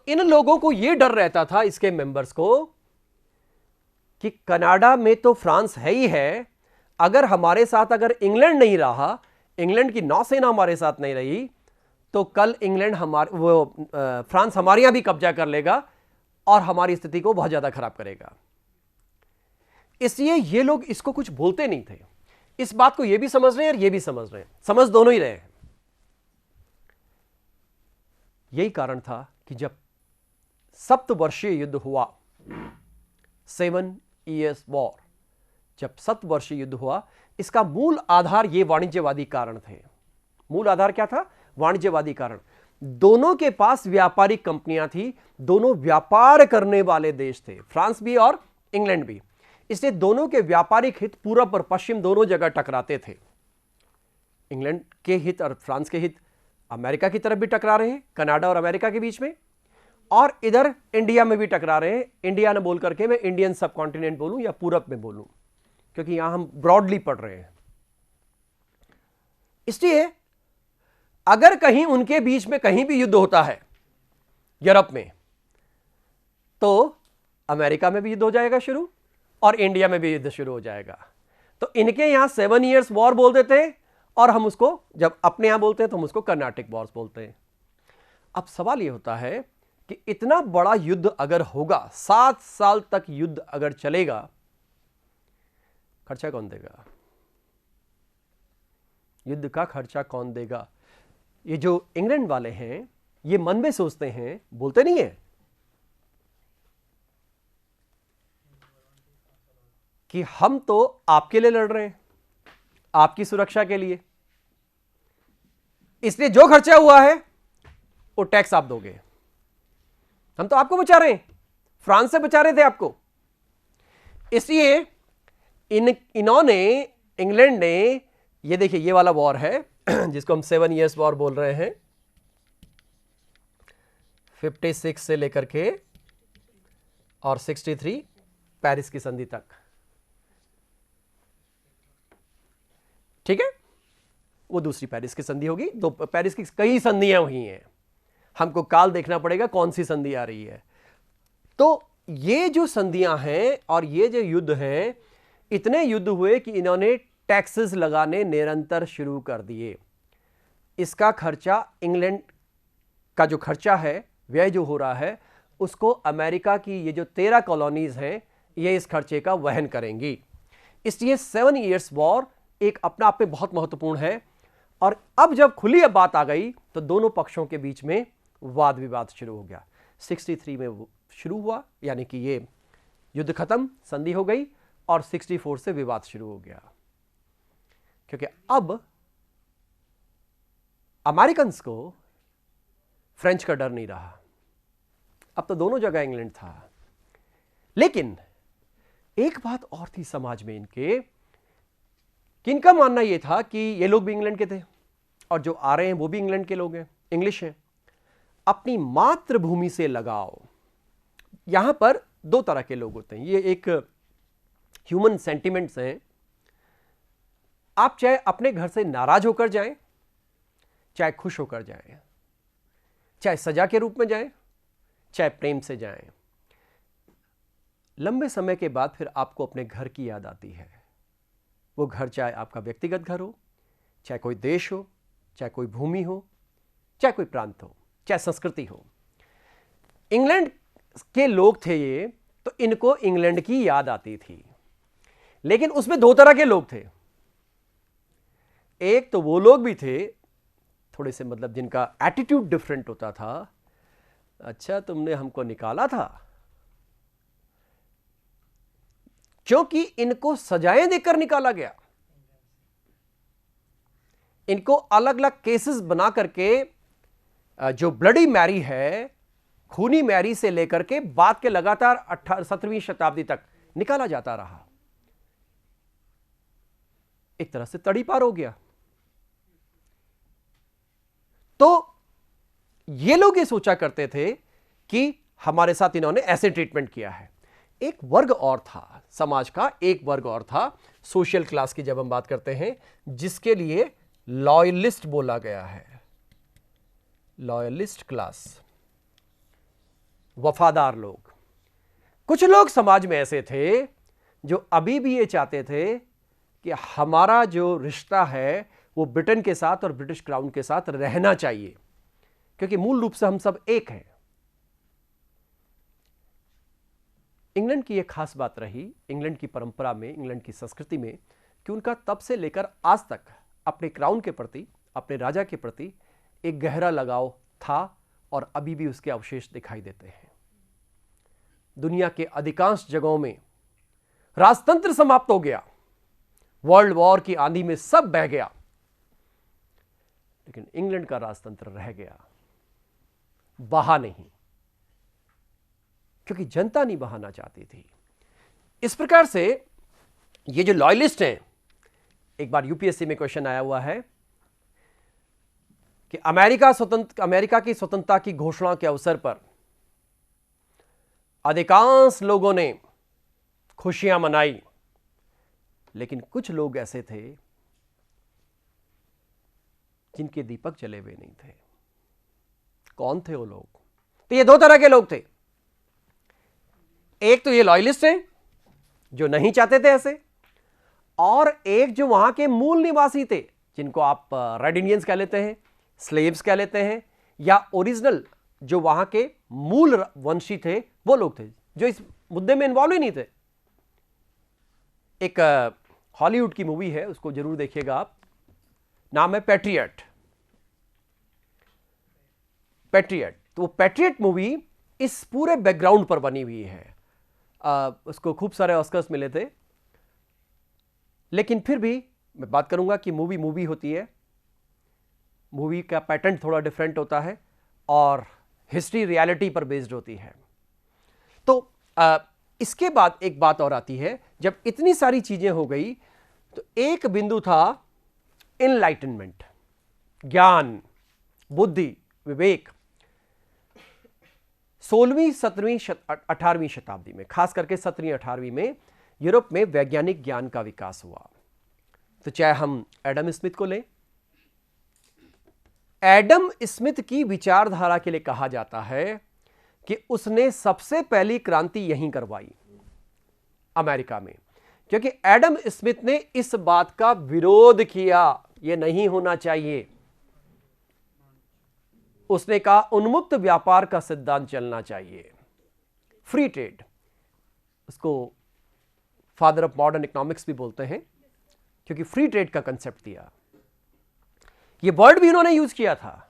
इन लोगों को यह डर रहता था, इसके मेंबर्स को, कि कनाडा में तो फ्रांस है ही है, अगर हमारे साथ अगर इंग्लैंड नहीं रहा, इंग्लैंड की नौसेना हमारे साथ नहीं रही, तो कल इंग्लैंड फ्रांस हमारे यहां भी कब्जा कर लेगा और हमारी स्थिति को बहुत ज्यादा खराब करेगा। इसलिए ये लोग इसको कुछ बोलते नहीं थे। इस बात को ये भी समझ रहे हैं और ये भी समझ रहे हैं, समझ दोनों ही रहे हैं। यही कारण था कि जब सप्तवर्षीय युद्ध हुआ, 7 Years वॉर, जब सप्तवर्षीय युद्ध हुआ, इसका मूल आधार ये वाणिज्यवादी कारण थे। मूल आधार क्या था? वाणिज्यवादी कारण। दोनों के पास व्यापारिक कंपनियां थी, दोनों व्यापार करने वाले देश थे, फ्रांस भी और इंग्लैंड भी। इसलिए दोनों के व्यापारिक हित पूरब और पश्चिम दोनों जगह टकराते थे। इंग्लैंड के हित और फ्रांस के हित अमेरिका की तरफ भी टकरा रहे हैं, कनाडा और अमेरिका के बीच में, और इधर इंडिया में भी टकरा रहे हैं। इंडिया न बोल करके मैं इंडियन सब कॉन्टिनेंट बोलूं या पूरब में बोलूं, क्योंकि यहां हम ब्रॉडली पढ़ रहे हैं। इसलिए अगर कहीं उनके बीच में कहीं भी युद्ध होता है यूरोप में, तो अमेरिका में भी युद्ध हो जाएगा शुरू और इंडिया में भी युद्ध शुरू हो जाएगा। तो इनके यहां 7 Years वॉर बोल देते हैं और हम उसको जब अपने यहां बोलते हैं तो हम उसको कर्नाटिक वॉर्स बोलते हैं। अब सवाल यह होता है कि इतना बड़ा युद्ध अगर होगा, 7 साल तक युद्ध अगर चलेगा, खर्चा कौन देगा? युद्ध का खर्चा कौन देगा? ये जो इंग्लैंड वाले हैं, ये मन में सोचते हैं, बोलते नहीं है कि हम तो आपके लिए लड़ रहे हैं, आपकी सुरक्षा के लिए, इसलिए जो खर्चा हुआ है वो टैक्स आप दोगे। हम तो आपको बचा रहे हैं, फ्रांस से बचा रहे थे आपको। इसलिए इन्होंने, इंग्लैंड ने, ये देखिए ये वाला वॉर है जिसको हम 7 Years वॉर बोल रहे हैं, 56 से लेकर के और 63 पेरिस की संधि तक, ठीक है। वो दूसरी पेरिस की संधि होगी, तो पेरिस की कई संधियां हुई हैं, हमको काल देखना पड़ेगा कौन सी संधि आ रही है। तो ये जो संधियां हैं और ये जो युद्ध हैं, इतने युद्ध हुए कि इन्होंने टैक्सेस लगाने निरंतर शुरू कर दिए। इसका खर्चा, इंग्लैंड का जो खर्चा है, व्यय जो हो रहा है, उसको अमेरिका की ये जो 13 कॉलोनीज हैं, ये इस खर्चे का वहन करेंगी। इसलिए 7 Years वॉर एक अपना आप में बहुत महत्वपूर्ण है। और अब जब खुली अब बात आ गई तो दोनों पक्षों के बीच में वाद विवाद शुरू हो गया। 63 में शुरू हुआ, यानी कि ये युद्ध खत्म, संधि हो गई, और 64 से विवाद शुरू हो गया, क्योंकि अब अमेरिकन्स को फ्रेंच का डर नहीं रहा। अब तो दोनों जगह इंग्लैंड था। लेकिन एक बात और थी समाज में इनके, कि इनका मानना यह था कि ये लोग भी इंग्लैंड के थे और जो आ रहे हैं वो भी इंग्लैंड के लोग हैं, इंग्लिश हैं। अपनी मातृभूमि से लगाव, यहां पर दो तरह के लोग होते हैं, ये एक ह्यूमन सेंटिमेंट्स हैं। आप चाहे अपने घर से नाराज होकर जाएं, चाहे खुश होकर जाएं, चाहे सजा के रूप में जाएं, चाहे प्रेम से जाएं, लंबे समय के बाद फिर आपको अपने घर की याद आती है। वो घर चाहे आपका व्यक्तिगत घर हो, चाहे कोई देश हो, चाहे कोई भूमि हो, चाहे कोई प्रांत हो, चाहे संस्कृति हो। इंग्लैंड के लोग थे ये, तो इनको इंग्लैंड की याद आती थी। लेकिन उसमें दो तरह के लोग थे। एक तो वो लोग भी थे थोड़े से, मतलब जिनका एटीट्यूड डिफरेंट होता था। अच्छा, तुमने हमको निकाला था, क्योंकि इनको सजाएं देकर निकाला गया। इनको अलग अलग केसेस बना करके, जो ब्लडी मैरी है, खूनी मैरी से लेकर के बाद के लगातार 17वीं शताब्दी तक निकाला जाता रहा। एक तरह से तड़ी पार हो गया। तो ये लोग ये सोचा करते थे कि हमारे साथ इन्होंने ऐसे ट्रीटमेंट किया है। एक वर्ग और था, समाज का एक वर्ग और था, सोशल क्लास की जब हम बात करते हैं, जिसके लिए लॉयलिस्ट बोला गया है। लॉयलिस्ट क्लास, वफादार लोग। कुछ लोग समाज में ऐसे थे जो अभी भी ये चाहते थे कि हमारा जो रिश्ता है वो ब्रिटेन के साथ और ब्रिटिश क्राउन के साथ रहना चाहिए, क्योंकि मूल रूप से हम सब एक हैं। इंग्लैंड की एक खास बात रही इंग्लैंड की परंपरा में, इंग्लैंड की संस्कृति में, कि उनका तब से लेकर आज तक अपने क्राउन के प्रति, अपने राजा के प्रति एक गहरा लगाव था और अभी भी उसके अवशेष दिखाई देते हैं। दुनिया के अधिकांश जगहों में राजतंत्र समाप्त हो गया, वर्ल्ड वॉर की आंधी में सब बह गया, लेकिन इंग्लैंड का राजतंत्र रह गया, बहा नहीं, क्योंकि जनता नहीं बहाना चाहती थी। इस प्रकार से ये जो लॉयलिस्ट हैं, एक बार यूपीएससी में क्वेश्चन आया हुआ है कि अमेरिका की स्वतंत्रता की घोषणा के अवसर पर अधिकांश लोगों ने खुशियां मनाई, लेकिन कुछ लोग ऐसे थे जिनके दीपक जले हुए नहीं थे। कौन थे वो लोग? तो ये दो तरह के लोग थे। एक तो ये लॉयलिस्ट हैं जो नहीं चाहते थे ऐसे, और एक जो वहां के मूल निवासी थे, जिनको आप रेड इंडियंस कह लेते हैं, स्लेव्स कह लेते हैं, या ओरिजिनल जो वहां के मूल वंशी थे, वो लोग थे जो इस मुद्दे में इन्वॉल्व ही नहीं थे। एक हॉलीवुड की मूवी है, उसको जरूर देखिएगा आप, नाम है पैट्रियट। तो वो पैट्रियट मूवी इस पूरे बैकग्राउंड पर बनी हुई है। उसको खूब सारे ऑस्कर्स मिले थे, लेकिन फिर भी मैं बात करूंगा कि मूवी होती है, मूवी का पैटर्न थोड़ा डिफरेंट होता है और हिस्ट्री रियलिटी पर बेस्ड होती है। तो इसके बाद एक बात और आती है, जब इतनी सारी चीजें हो गई तो एक बिंदु था इनलाइटनमेंट, ज्ञान, बुद्धि, विवेक। 16वीं 17वीं 18वीं शताब्दी में, खास करके 17वीं 18वीं में यूरोप में वैज्ञानिक ज्ञान का विकास हुआ। तो चाहे हम एडम स्मिथ को लें, एडम स्मिथ की विचारधारा के लिए कहा जाता है कि उसने सबसे पहली क्रांति यहीं करवाई अमेरिका में, क्योंकि एडम स्मिथ ने इस बात का विरोध किया, यह नहीं होना चाहिए। उसने कहा उन्मुक्त व्यापार का सिद्धांत चलना चाहिए, फ्री ट्रेड। उसको फादर ऑफ मॉडर्न इकोनॉमिक्स भी बोलते हैं, क्योंकि फ्री ट्रेड का कंसेप्ट दिया। यह वर्ड भी उन्होंने यूज किया था।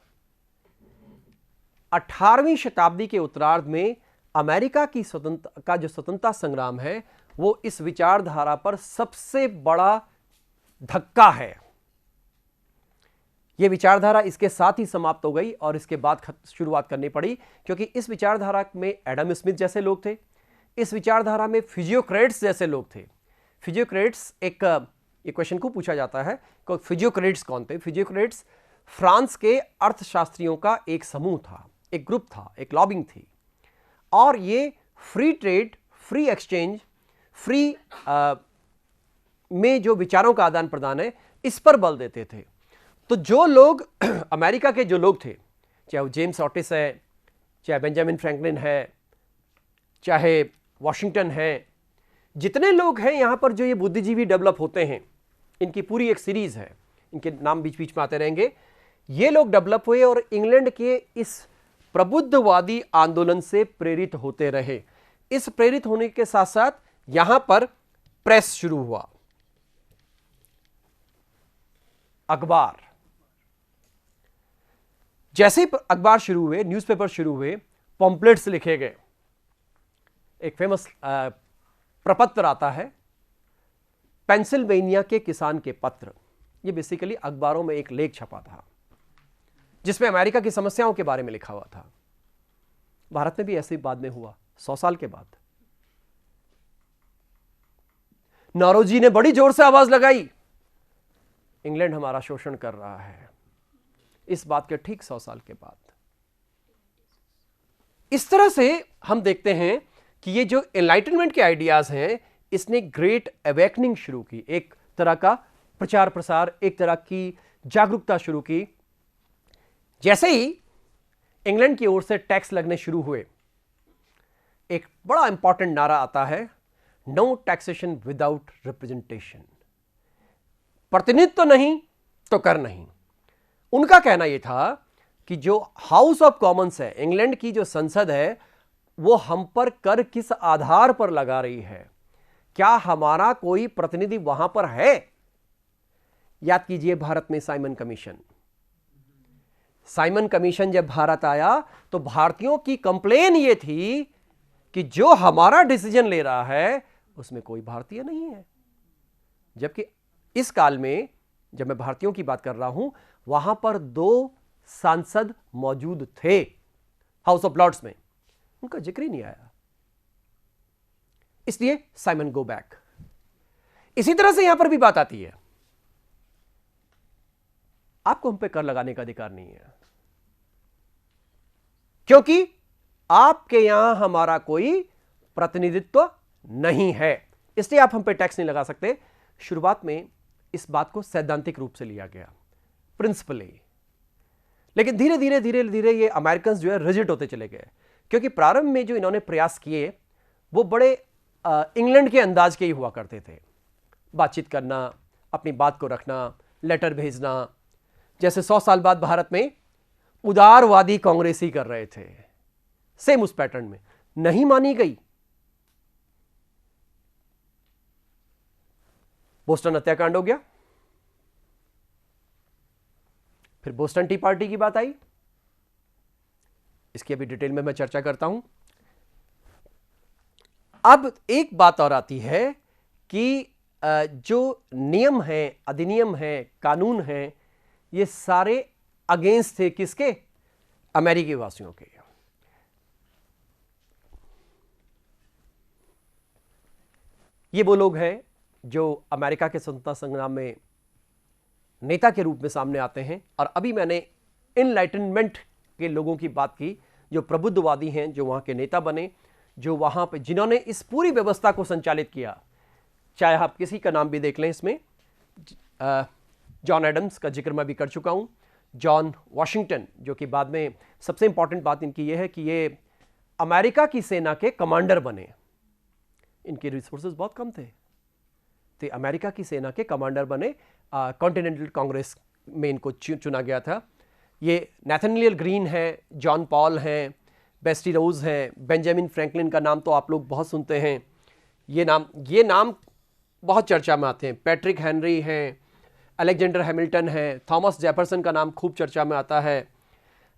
18वीं शताब्दी के उत्तरार्ध में अमेरिका की जो स्वतंत्रता संग्राम है, वो इस विचारधारा पर सबसे बड़ा धक्का है। यह विचारधारा इसके साथ ही समाप्त हो गई और इसके बाद शुरुआत करनी पड़ी, क्योंकि इस विचारधारा में एडम स्मिथ जैसे लोग थे, इस विचारधारा में फिजियोक्रेट्स जैसे लोग थे। फिजियोक्रेट्स एक क्वेश्चन को पूछा जाता है कि फिजियोक्रेट्स कौन थे? फिजियोक्रेट्स फ्रांस के अर्थशास्त्रियों का एक समूह था, एक ग्रुप था, एक लॉबिंग थी, और ये free trade, free exchange, free में जो विचारों का आदान प्रदान है, इस पर बल देते थे। तो जो लोग अमेरिका के जो लोग थे, चाहे वो जेम्स ऑटिस है, चाहे बेंजामिन फ्रैंकलिन है, चाहे वॉशिंगटन है, जितने लोग हैं यहां पर जो ये बुद्धिजीवी डेवलप होते हैं, इनकी पूरी एक सीरीज है, इनके नाम बीच बीच में आते रहेंगे। ये लोग डेवलप हुए और इंग्लैंड के इस प्रबुद्धवादी आंदोलन से प्रेरित होते रहे। इस प्रेरित होने के साथ साथ यहां पर प्रेस शुरू हुआ, अखबार। जैसे ही अखबार शुरू हुए, न्यूज़पेपर शुरू हुए, पॉम्पलेट्स लिखे गए। एक फेमस प्रपत्र आता है, पेंसिल्वेनिया के किसान के पत्र। ये बेसिकली अखबारों में एक लेख छपा था जिसमें अमेरिका की समस्याओं के बारे में लिखा हुआ था। भारत में भी ऐसे ही बाद में हुआ, 100 साल के बाद। नौरोजी ने बड़ी जोर से आवाज लगाई, इंग्लैंड हमारा शोषण कर रहा है। इस बात के ठीक 100 साल के बाद इस तरह से हम देखते हैं कि ये जो एनलाइटनमेंट के आइडियाज हैं, इसने ग्रेट अवेकनिंग शुरू की, एक तरह का प्रचार प्रसार, एक तरह की जागरूकता शुरू की। जैसे ही इंग्लैंड की ओर से टैक्स लगने शुरू हुए, एक बड़ा इंपॉर्टेंट नारा आता है, नो टैक्सेशन विदाउट रिप्रेजेंटेशन। प्रतिनिधित्व तो नहीं तो कर नहीं। उनका कहना यह था कि जो हाउस ऑफ कॉमन्स है, इंग्लैंड की जो संसद है, वो हम पर कर किस आधार पर लगा रही है? क्या हमारा कोई प्रतिनिधि वहां पर है? याद कीजिए भारत में साइमन कमीशन। साइमन कमीशन जब भारत आया तो भारतीयों की कंप्लेन यह थी कि जो हमारा डिसीजन ले रहा है उसमें कोई भारतीय नहीं है। जबकि इस काल में जब मैं भारतीयों की बात कर रहा हूं, वहां पर 2 सांसद मौजूद थे हाउस ऑफ लॉर्ड्स में, उनका जिक्र ही नहीं आया। इसलिए साइमन गो बैक। इसी तरह से यहां पर भी बात आती है, आपको हम पे कर लगाने का अधिकार नहीं है, क्योंकि आपके यहां हमारा कोई प्रतिनिधित्व नहीं है, इसलिए आप हम पे टैक्स नहीं लगा सकते। शुरुआत में इस बात को सैद्धांतिक रूप से लिया गया, प्रिंसिपली, लेकिन धीरे धीरे धीरे धीरे ये अमेरिकन जो है रिजिड होते चले गए, क्योंकि प्रारंभ में जो इन्होंने प्रयास किए वो बड़े इंग्लैंड के अंदाज के ही हुआ करते थे। बातचीत करना, अपनी बात को रखना, लेटर भेजना, जैसे 100 साल बाद भारत में उदारवादी कांग्रेसी कर रहे थे, सेम उस पैटर्न में। नहीं मानी गई, बोस्टन हत्याकांड हो गया, फिर बोस्टन टी पार्टी की बात आई, इसकी अभी डिटेल में मैं चर्चा करता हूं। अब एक बात और आती है कि जो नियम है, अधिनियम है, कानून है, ये सारे अगेंस्ट थे किसके? अमेरिकी वासियों के। ये वो लोग हैं जो अमेरिका के स्वतंत्रता संग्राम में नेता के रूप में सामने आते हैं। और अभी मैंने इनलाइटनमेंट के लोगों की बात की, जो प्रबुद्धवादी हैं, जो वहां के नेता बने, जो वहां पे जिन्होंने इस पूरी व्यवस्था को संचालित किया। चाहे आप किसी का नाम भी देख लें, इसमें जॉन एडम्स का जिक्र मैं भी कर चुका हूं, जॉन वॉशिंगटन, जो कि बाद में सबसे इंपॉर्टेंट बात इनकी यह है कि ये अमेरिका की सेना के कमांडर बने। इनके रिसोर्सेज बहुत कम थे, तो अमेरिका की सेना के कमांडर बने। कॉन्टिनेंटल कांग्रेस में इनको चुना गया था। ये नेथनियल ग्रीन है, जॉन पॉल हैं, बेस्टी रोज हैं, बेंजामिन फ्रैंकलिन का नाम तो आप लोग बहुत सुनते हैं। ये नाम बहुत चर्चा में आते हैं। पैट्रिक हेनरी हैं, अलेक्जेंडर हैमिल्टन हैं, थॉमस जेफरसन का नाम खूब चर्चा में आता है,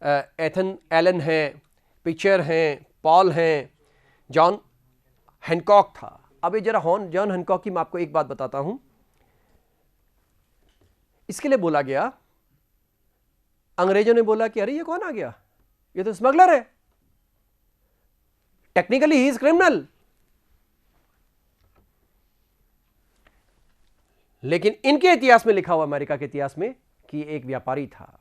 एथन एलन हैं, पिचर हैं, पॉल हैं, जॉन हैनकॉक था। अब ये जरा जॉन हैनकॉक की मैं आपको एक बात बताता हूं। इसके लिए बोला गया, अंग्रेजों ने बोला कि अरे ये कौन आ गया, ये तो स्मगलर है, टेक्निकली ही इज क्रिमिनल। लेकिन इनके इतिहास में लिखा हुआ, अमेरिका के इतिहास में, कि एक व्यापारी था।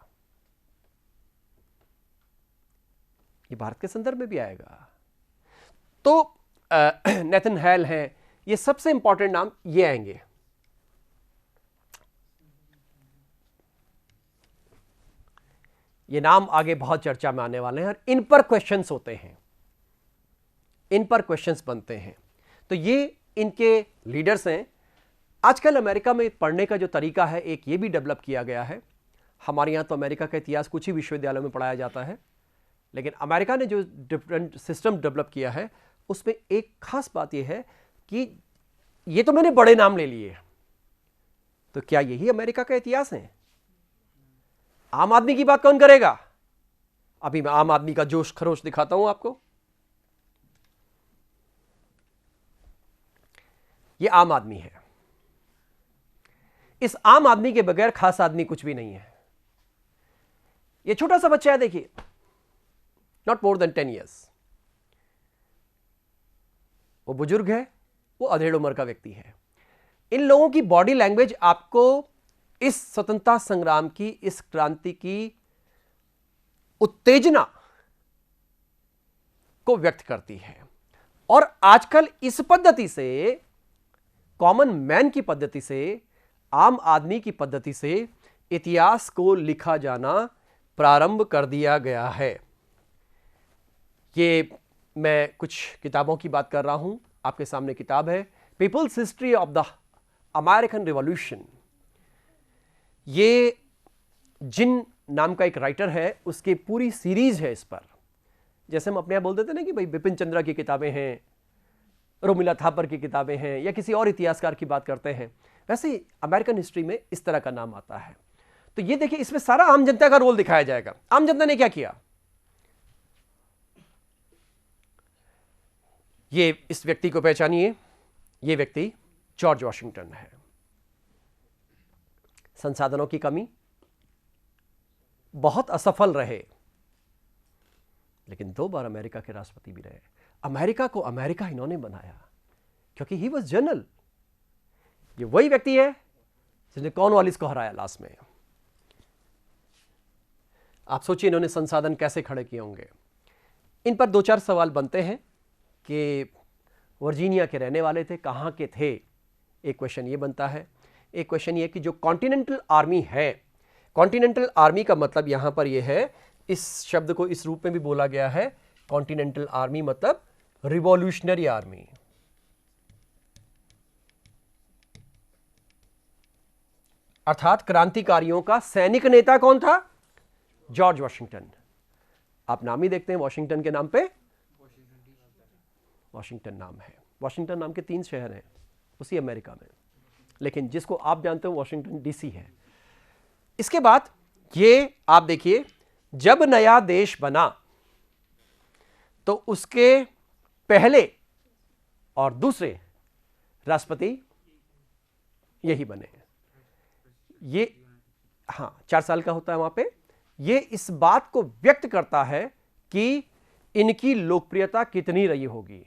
ये भारत के संदर्भ में भी आएगा। तो नेथन हेल है, ये सबसे इंपॉर्टेंट नाम ये आएंगे। ये नाम आगे बहुत चर्चा में आने वाले हैं और इन पर क्वेश्चंस होते हैं, इन पर क्वेश्चंस बनते हैं। तो ये इनके लीडर्स हैं। आजकल अमेरिका में पढ़ने का जो तरीका है, एक ये भी डेवलप किया गया है। हमारे यहाँ तो अमेरिका का इतिहास कुछ ही विश्वविद्यालयों में पढ़ाया जाता है, लेकिन अमेरिका ने जो डिफरेंट सिस्टम डेवलप किया है, उसमें एक खास बात यह है कि ये तो मैंने बड़े नाम ले लिए, तो क्या यही अमेरिका का इतिहास है? आम आदमी की बात कौन करेगा? अभी मैं आम आदमी का जोश खरोश दिखाता हूं आपको। ये आम आदमी है। इस आम आदमी के बगैर खास आदमी कुछ भी नहीं है। ये छोटा सा बच्चा है, देखिए, नॉट मोर देन 10 ईयर्स। वो बुजुर्ग है, वो अधेड़ उम्र का व्यक्ति है। इन लोगों की बॉडी लैंग्वेज आपको इस स्वतंत्रता संग्राम की, इस क्रांति की उत्तेजना को व्यक्त करती है। और आजकल इस पद्धति से, कॉमन मैन की पद्धति से, आम आदमी की पद्धति से इतिहास को लिखा जाना प्रारंभ कर दिया गया है। ये मैं कुछ किताबों की बात कर रहा हूं। आपके सामने किताब है people's history of the American revolution. ये जिन नाम का एक राइटर है, उसकी पूरी सीरीज है इस पर। जैसे हम अपने यहाँ बोलते थे ना कि भाई बिपिन चंद्रा की किताबें हैं, रोमिला थापर की किताबें हैं, या किसी और इतिहासकार की बात करते हैं, वैसे ही अमेरिकन हिस्ट्री में इस तरह का नाम आता है। तो ये देखिए, इसमें सारा आम जनता का रोल दिखाया जाएगा। आम जनता ने क्या किया, ये इस व्यक्ति को पहचानिए। ये व्यक्ति जॉर्ज वॉशिंगटन है। संसाधनों की कमी, बहुत असफल रहे, लेकिन 2 बार अमेरिका के राष्ट्रपति भी रहे। अमेरिका को अमेरिका इन्होंने बनाया क्योंकि ही वॉज जनरल। ये वही व्यक्ति है जिसने कॉर्नवालिस को हराया लास्ट में। आप सोचिए इन्होंने संसाधन कैसे खड़े किए होंगे। इन पर 2-4 सवाल बनते हैं कि वर्जीनिया के रहने वाले थे, कहां के थे। एक क्वेश्चन ये बनता है। एक क्वेश्चन ये कि जो कॉन्टिनेंटल आर्मी है, कॉन्टिनेंटल आर्मी का मतलब यहां पर यह है, इस शब्द को इस रूप में भी बोला गया है, कॉन्टिनेंटल आर्मी मतलब रिवॉल्यूशनरी आर्मी। अर्थात क्रांतिकारियों का सैनिक नेता कौन था? George Washington. आप नाम ही देखते हैं, वॉशिंगटन के नाम पे वॉशिंगटन नाम है। वॉशिंगटन नाम के 3 शहर हैं उसी अमेरिका में, लेकिन जिसको आप जानते हो वॉशिंगटन डीसी है। इसके बाद ये आप देखिए, जब नया देश बना तो उसके पहले और दूसरे राष्ट्रपति यही बने। ये 4 साल का होता है वहां पे। ये इस बात को व्यक्त करता है कि इनकी लोकप्रियता कितनी रही होगी,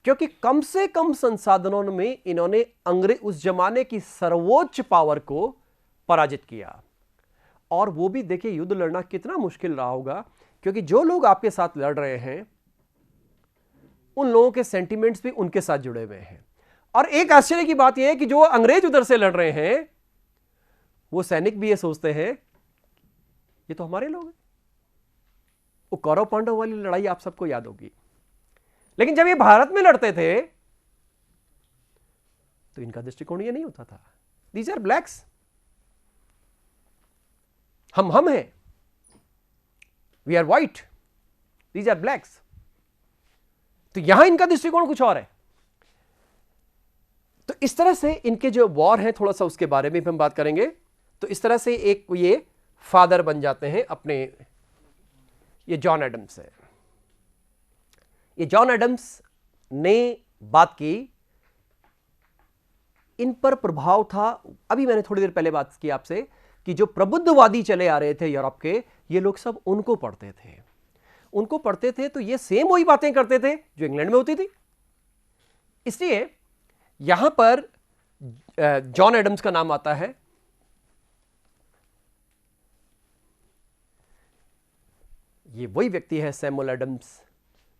क्योंकि कम से कम संसाधनों में इन्होंने अंग्रेज, उस जमाने की सर्वोच्च पावर को पराजित किया। और वो भी देखिए, युद्ध लड़ना कितना मुश्किल रहा होगा, क्योंकि जो लोग आपके साथ लड़ रहे हैं उन लोगों के सेंटिमेंट्स भी उनके साथ जुड़े हुए हैं। और एक आश्चर्य की बात यह है कि जो अंग्रेज उधर से लड़ रहे हैं, वो सैनिक भी ये सोचते हैं ये तो हमारे लोग हैं। वो कौरव पांडव वाली लड़ाई आप सबको याद होगी। लेकिन जब ये भारत में लड़ते थे तो इनका दृष्टिकोण ये नहीं होता था। दीज आर ब्लैक्स, हम हैं, we are white, these are blacks. तो यहां इनका दृष्टिकोण कुछ और है। तो इस तरह से इनके जो वॉर है, थोड़ा सा उसके बारे में भी हम बात करेंगे। तो इस तरह से एक ये फादर बन जाते हैं अपने, ये जॉन एडम्स है। ये जॉन एडम्स ने बात की, इन पर प्रभाव था। अभी मैंने थोड़ी देर पहले बात की आपसे कि जो प्रबुद्धवादी चले आ रहे थे यूरोप के, ये लोग सब उनको पढ़ते थे। उनको पढ़ते थे तो ये सेम वही बातें करते थे जो इंग्लैंड में होती थी। इसलिए यहां पर जॉन एडम्स का नाम आता है। ये वही व्यक्ति है, सैमुअल एडम्स,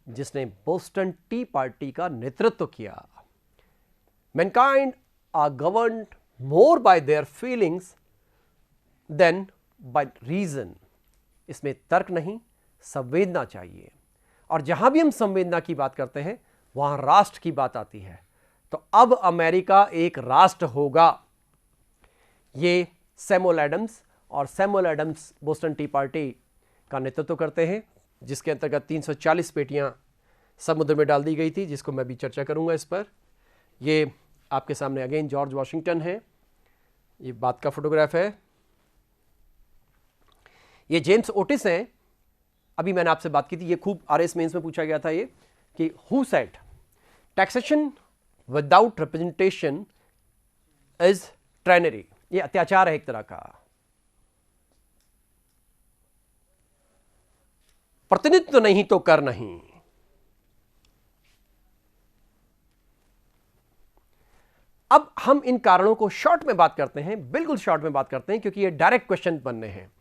जिसने बोस्टन टी पार्टी का नेतृत्व किया। Mankind are governed more by their feelings than by reason. इसमें तर्क नहीं, संवेदना चाहिए। और जहां भी हम संवेदना की बात करते हैं वहां राष्ट्र की बात आती है। तो अब अमेरिका एक राष्ट्र होगा। ये सैमुअल एडम्स, और Samuel Adams Boston tea party का नेतृत्व करते हैं, जिसके अंतर्गत 340 पेटियां समुद्र में डाल दी गई थी, जिसको मैं भी चर्चा करूंगा इस पर। ये आपके सामने अगेन जॉर्ज वॉशिंगटन है। ये बात का फोटोग्राफ है। ये जेम्स ओटिस हैं। अभी मैंने आपसे बात की थी, ये खूब आरएस मेंस में पूछा गया था ये, कि who said taxation without representation is trinary. ये अत्याचार है एक तरह का। प्रतिनिधित्व नहीं तो कर नहीं। अब हम इन कारणों को शॉर्ट में बात करते हैं, बिल्कुल शॉर्ट में बात करते हैं, क्योंकि ये डायरेक्ट क्वेश्चन बनने हैं।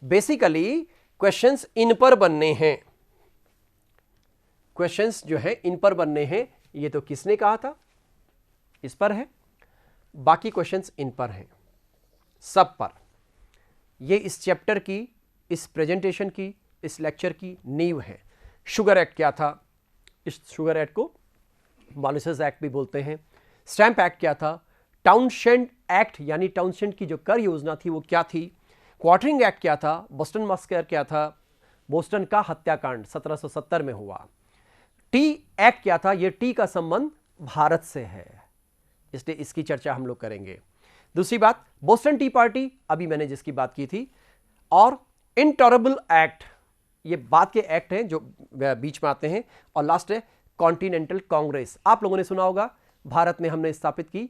बेसिकली क्वेश्चंस इन पर बनने हैं। क्वेश्चंस जो है इन पर बनने हैं। ये तो किसने कहा था, इस पर है। बाकी क्वेश्चंस इन पर हैं, सब पर। ये इस चैप्टर की, इस प्रेजेंटेशन की, इस लेक्चर की नींव है। शुगर एक्ट क्या था, इस शुगर एक्ट को मॉरिशस एक्ट भी बोलते हैं। स्टैंप एक्ट क्या था, टाउनशेंड एक्ट यानी टाउनशेंड की जो कर योजना थी वो क्या थी, क्वार्टरिंग एक्ट क्या था, बोस्टन मस्कर क्या था, बोस्टन का हत्याकांड 1770 में हुआ। टी एक्ट क्या था, यह टी का संबंध भारत से है, इसलिए इसकी चर्चा हम लोग करेंगे। दूसरी बात, बोस्टन टी पार्टी, अभी मैंने जिसकी बात की थी, और इंटॉरेबल एक्ट, ये बात के एक्ट हैं जो बीच में आते हैं। और लास्ट है कॉन्टिनेंटल कांग्रेस। आप लोगों ने सुना होगा भारत में हमने स्थापित की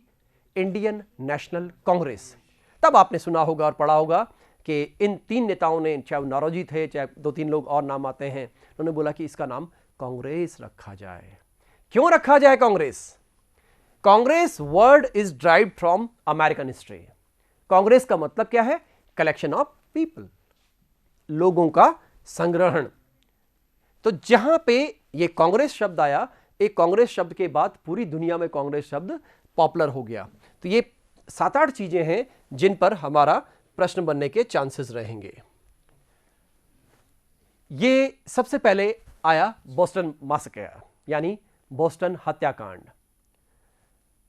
इंडियन नेशनल कांग्रेस। तब आपने सुना होगा और पढ़ा होगा कि इन तीन नेताओं ने, चाहे वो नारोजी थे, चाहे दो तीन लोग और नाम आते हैं, उन्होंने बोला कि इसका नाम कांग्रेस रखा जाए। क्यों रखा जाए Congress? Congress word is derived from American history. Congress का मतलब क्या है? कलेक्शन ऑफ पीपल, लोगों का संग्रहण। तो जहां पे ये कांग्रेस शब्द आया, एक कांग्रेस शब्द के बाद पूरी दुनिया में कांग्रेस शब्द पॉपुलर हो गया। तो ये 7-8 चीजें हैं जिन पर हमारा प्रश्न बनने के चांसेस रहेंगे। ये सबसे पहले आया बोस्टन मैसेकर यानी बोस्टन हत्याकांड।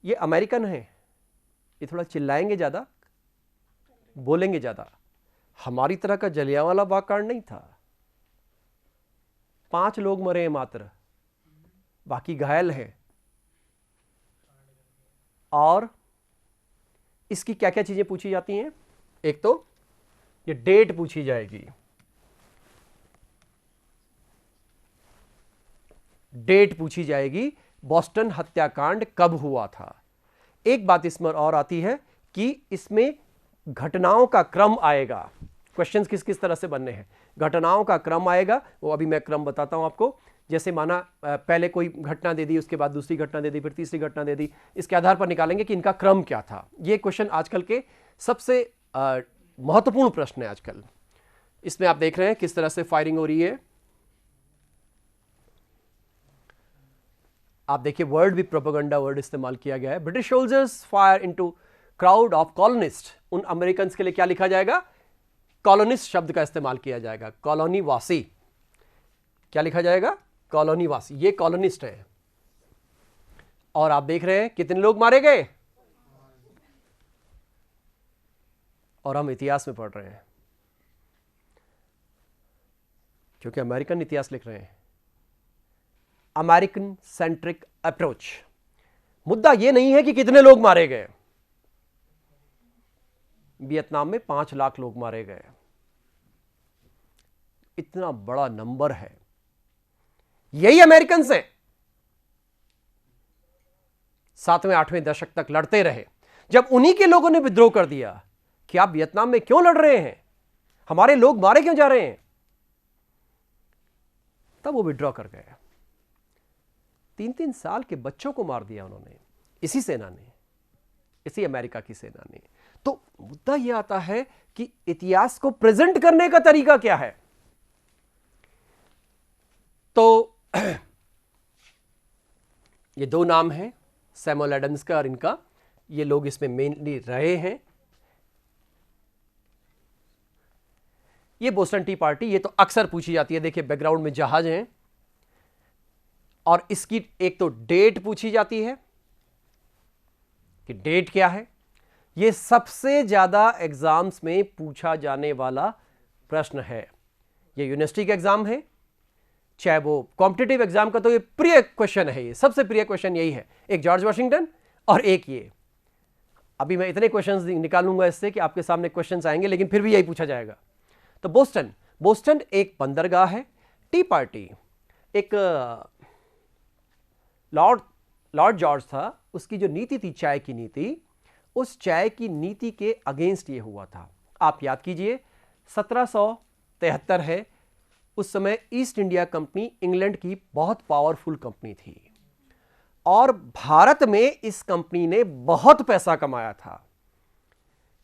ये अमेरिकन है, ये थोड़ा चिल्लाएंगे ज्यादा, बोलेंगे ज्यादा। हमारी तरह का जलियांवाला बाग कांड नहीं था। 5 लोग मरे हैं मात्र, बाकी घायल हैं। और इसकी क्या क्या चीजें पूछी जाती हैं? एक तो ये डेट पूछी जाएगी, डेट पूछी जाएगी, बोस्टन हत्याकांड कब हुआ था। एक बात इसमें और आती है कि इसमें घटनाओं का क्रम आएगा। क्वेश्चंस किस किस तरह से बनने हैं, घटनाओं का क्रम आएगा, वो अभी मैं क्रम बताता हूं आपको। जैसे माना पहले कोई घटना दे दी, उसके बाद दूसरी घटना दे दी, फिर तीसरी घटना दे दी, इसके आधार पर निकालेंगे कि इनका क्रम क्या था। ये क्वेश्चन आजकल के सबसे महत्वपूर्ण प्रश्न है आजकल। इसमें आप देख रहे हैं किस तरह से फायरिंग हो रही है। आप देखिए वर्ड भी प्रोपेगेंडा वर्ड इस्तेमाल किया गया है। British soldiers fire into crowd of colonist. उन अमेरिकन के लिए क्या लिखा जाएगा? कॉलोनिस्ट शब्द का इस्तेमाल किया जाएगा। कॉलोनी वासी, क्या लिखा जाएगा? कॉलोनी वासी। ये कॉलोनिस्ट है। और आप देख रहे हैं कितने लोग मारे गए, और हम इतिहास में पढ़ रहे हैं क्योंकि अमेरिकन इतिहास लिख रहे हैं। American centric approach. मुद्दा यह नहीं है कि कितने लोग मारे गए। वियतनाम में 5 लाख लोग मारे गए, इतना बड़ा नंबर है। यही अमेरिकन हैं 7वें 8वें दशक तक लड़ते रहे। जब उन्हीं के लोगों ने विद्रोह कर दिया कि आप वियतनाम में क्यों लड़ रहे हैं, हमारे लोग मारे क्यों जा रहे हैं, तब वो विद्रोह कर गए। 3-3 साल के बच्चों को मार दिया उन्होंने, इसी सेना ने, इसी अमेरिका की सेना ने। तो मुद्दा यह आता है कि इतिहास को प्रेजेंट करने का तरीका क्या है। तो ये 2 नाम हैं, सैमुअल एडम्स का और इनका। ये लोग इसमें मेनली रहे हैं। ये बोस्टन टी पार्टी, ये तो अक्सर पूछी जाती है। देखिए बैकग्राउंड में जहाज हैं, और इसकी एक तो डेट पूछी जाती है कि डेट क्या है। यह सबसे ज्यादा एग्जाम्स में पूछा जाने वाला प्रश्न है। यह यूनिवर्सिटी का एग्जाम है, चाहे वो कॉम्पिटिटिव एग्जाम का, तो ये प्रिय क्वेश्चन है। ये सबसे प्रिय क्वेश्चन यही है, एक जॉर्ज वाशिंगटन और एक ये। अभी मैं इतने क्वेश्चंस निकालूंगा इससे कि आपके सामने क्वेश्चंस आएंगे, लेकिन फिर भी यही पूछा जाएगा। तो बोस्टन एक बंदरगाह है। टी पार्टी एक लॉर्ड जॉर्ज था, उसकी जो नीति थी चाय की नीति, उस चाय की नीति के अगेंस्ट ये हुआ था। आप याद कीजिए 1773 है, उस समय ईस्ट इंडिया कंपनी इंग्लैंड की बहुत पावरफुल कंपनी थी, और भारत में इस कंपनी ने बहुत पैसा कमाया था।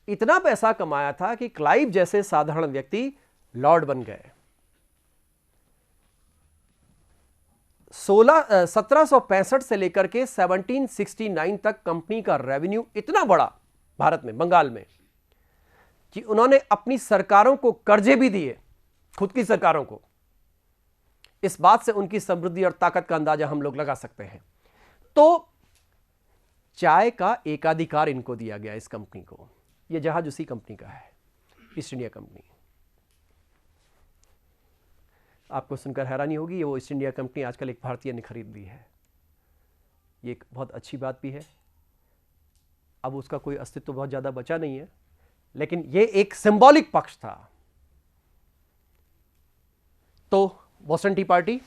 इतना पैसा कमाया था कि क्लाइव जैसे साधारण व्यक्ति लॉर्ड बन गए। 1765 से लेकर के 1769 तक कंपनी का रेवेन्यू इतना बड़ा भारत में, बंगाल में, कि उन्होंने अपनी सरकारों को कर्जे भी दिए, खुद की सरकारों को। इस बात से उनकी समृद्धि और ताकत का अंदाजा हम लोग लगा सकते हैं। तो चाय का एकाधिकार इनको दिया गया, इस कंपनी को। यह जहाज उसी कंपनी का है, ईस्ट इंडिया कंपनी। आपको सुनकर हैरानी होगी, ये वो ईस्ट इंडिया कंपनी आजकल एक भारतीय ने खरीद ली है। ये एक बहुत अच्छी बात भी है। अब उसका कोई अस्तित्व बहुत ज्यादा बचा नहीं है, लेकिन ये एक सिंबॉलिक पक्ष था। तो बोस्टन टी पार्टी